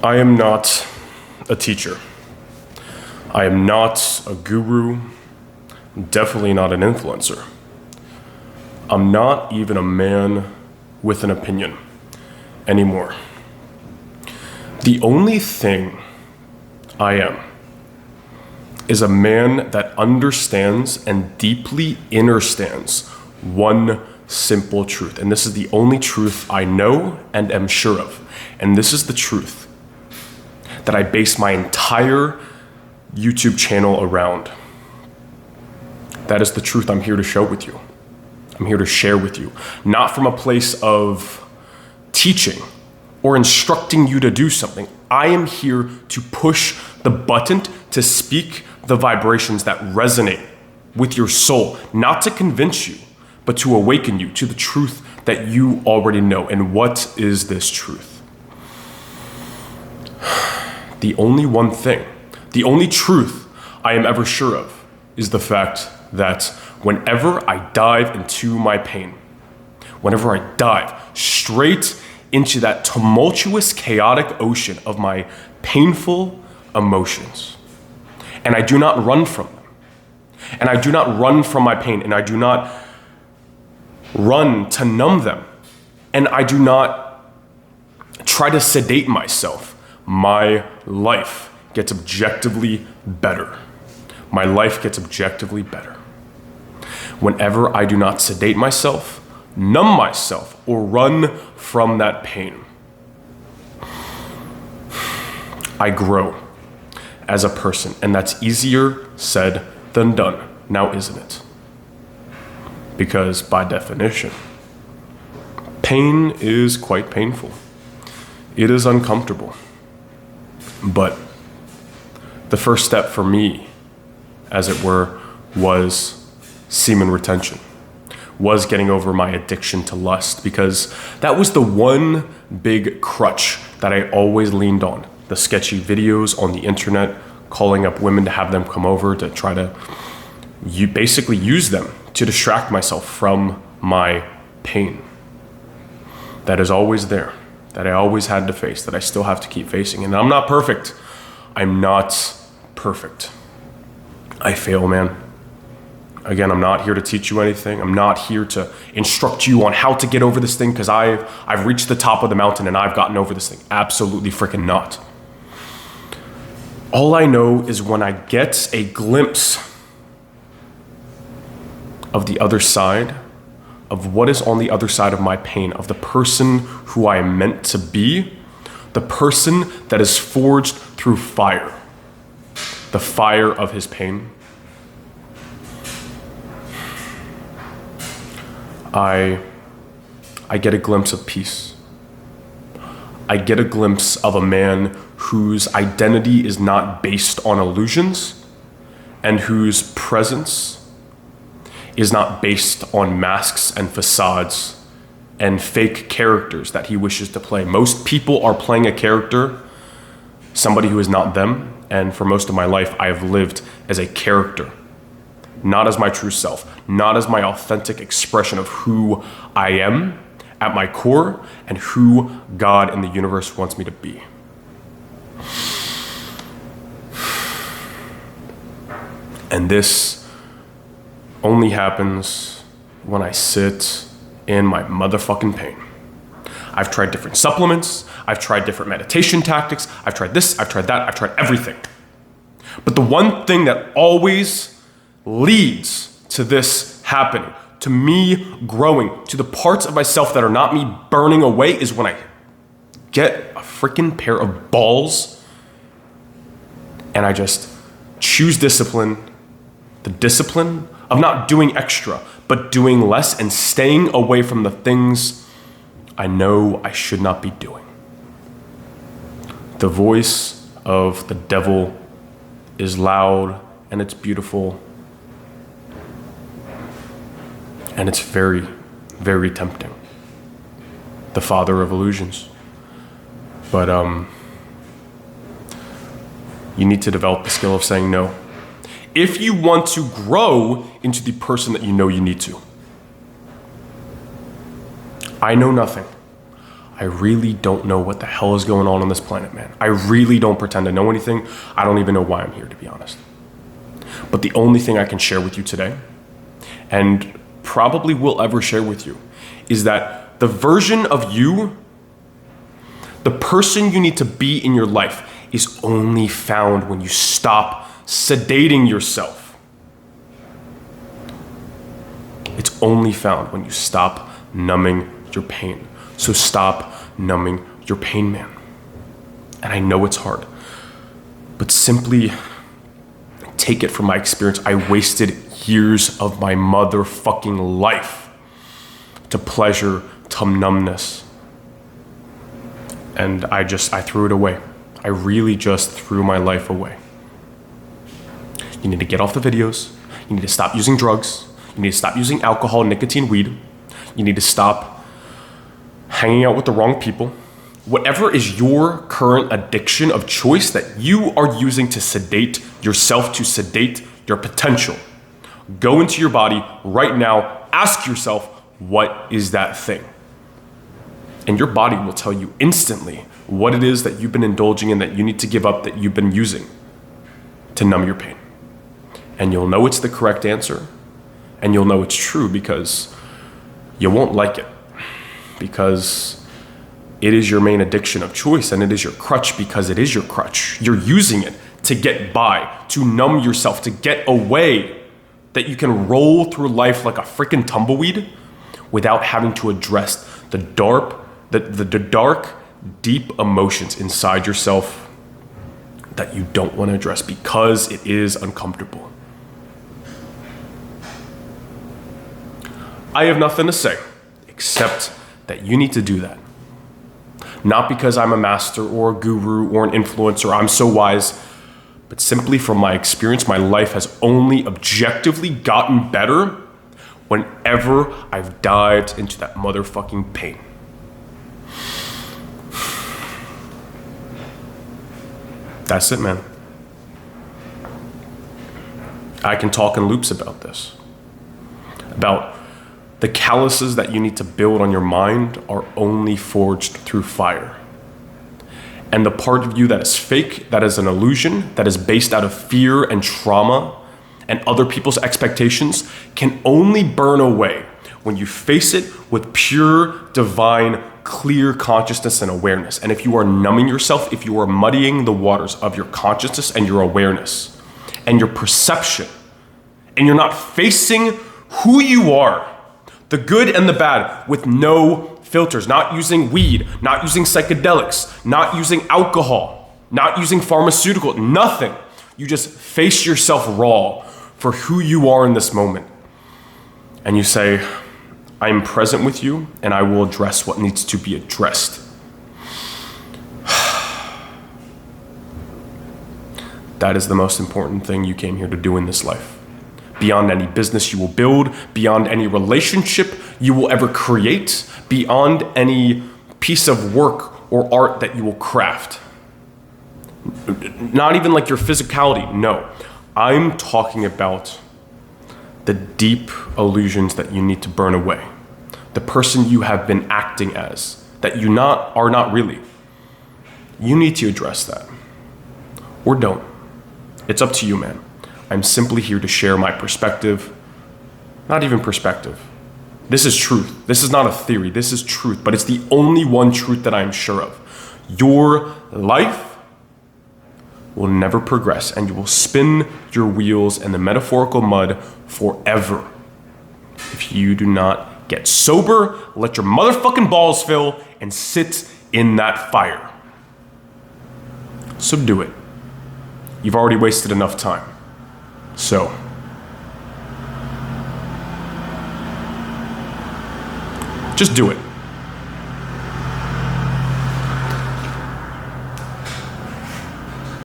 I am not a teacher. I am not a guru, definitely not an influencer. I'm not even a man with an opinion anymore. The only thing I am is a man that understands and deeply understands one simple truth. And this is the only truth I know and am sure of. And this is the truth that I base my entire YouTube channel around. That is the truth I'm here to show with you. I'm here to share with you, not from a place of teaching or instructing you to do something. I am here to push the button to speak the vibrations that resonate with your soul, not to convince you, but to awaken you to the truth that you already know. And what is this truth? The only one thing, the only truth I am ever sure of is the fact that whenever I dive into my pain, whenever I dive straight into that tumultuous, chaotic ocean of my painful emotions, and I do not run from them, and I do not run from my pain, and I do not run to numb them, and I do not try to sedate myself, my life gets objectively better. My life gets objectively better. Whenever I do not sedate myself, numb myself, or run from that pain, I grow as a person. And that's easier said than done, now isn't it? Because by definition, pain is quite painful. It is uncomfortable. But the first step for me, as it were, was semen retention, was getting over my addiction to lust, because that was the one big crutch that I always leaned on. The sketchy videos on the internet, calling up women to have them come over to try to basically use them to distract myself from my pain. That is always there, that I always had to face, that I still have to keep facing. And I'm not perfect. I'm not perfect. I fail, man. Again, I'm not here to teach you anything. I'm not here to instruct you on how to get over this thing because I've reached the top of the mountain and I've gotten over this thing. Absolutely freaking not. All I know is when I get a glimpse of the other side, of what is on the other side of my pain, of the person who I am meant to be, the person that is forged through fire, the fire of his pain, I get a glimpse of peace. I get a glimpse of a man whose identity is not based on illusions and whose presence is not based on masks and facades and fake characters that he wishes to play. Most people are playing a character, somebody who is not them, and for most of my life, I have lived as a character, not as my true self, not as my authentic expression of who I am at my core and who God and the universe wants me to be. And this only happens when I sit in my motherfucking pain. I've tried different supplements. I've tried different meditation tactics. I've tried this, I've tried that, I've tried everything. But the one thing that always leads to this happening, to me growing, to the parts of myself that are not me burning away, is when I get a freaking pair of balls and I just choose discipline, the discipline of not doing extra, but doing less and staying away from the things I know I should not be doing. The voice of the devil is loud and it's beautiful and it's very, very tempting. The father of illusions. But you need to develop the skill of saying no. If you want to grow into the person that you know you need to. I know nothing. I really don't know what the hell is going on this planet, man. I really don't pretend to know anything. I don't even know why I'm here, to be honest. But the only thing I can share with you today, and probably will ever share with you, is that the version of you, the person you need to be in your life, is only found when you stop sedating yourself. It's only found when you stop numbing your pain. So stop numbing your pain, man. And I know it's hard, but simply take it from my experience. I wasted years of my motherfucking life to pleasure, to numbness. And I threw it away. I really just threw my life away. You need to get off the videos. You need to stop using drugs. You need to stop using alcohol, nicotine, weed. You need to stop hanging out with the wrong people. Whatever is your current addiction of choice that you are using to sedate yourself, to sedate your potential, go into your body right now, ask yourself, what is that thing? And your body will tell you instantly what it is that you've been indulging in, that you need to give up, that you've been using to numb your pain. And you'll know it's the correct answer, and you'll know it's true because you won't like it. Because it is your main addiction of choice, and it is your crutch because it is your crutch. You're using it to get by, to numb yourself, to get away, that you can roll through life like a freaking tumbleweed without having to address the dark, deep emotions inside yourself that you don't want to address because it is uncomfortable. I have nothing to say except that you need to do that. Not because I'm a master or a guru or an influencer, I'm so wise, but simply from my experience, my life has only objectively gotten better whenever I've dived into that motherfucking pain. That's it, man. I can talk in loops about this. About the calluses that you need to build on your mind are only forged through fire. And the part of you that is fake, that is an illusion, that is based out of fear and trauma and other people's expectations, can only burn away when you face it with pure, divine, clear consciousness and awareness. And if you are numbing yourself, if you are muddying the waters of your consciousness and your awareness and your perception, and you're not facing who you are, the good and the bad, with no filters, not using weed, not using psychedelics, not using alcohol, not using pharmaceutical, nothing. You just face yourself raw for who you are in this moment. And you say, I am present with you and I will address what needs to be addressed. That is the most important thing you came here to do in this life. Beyond any business you will build, beyond any relationship you will ever create, beyond any piece of work or art that you will craft. Not even like your physicality, no. I'm talking about the deep illusions that you need to burn away. The person you have been acting as, that you are not really. You need to address that. Or don't. It's up to you, man. I'm simply here to share my perspective. Not even perspective. This is truth. This is not a theory. This is truth, but it's the only one truth that I'm sure of. Your life will never progress, and you will spin your wheels in the metaphorical mud forever if you do not get sober, let your motherfucking balls fill, and sit in that fire. So do it. You've already wasted enough time. So, just do it.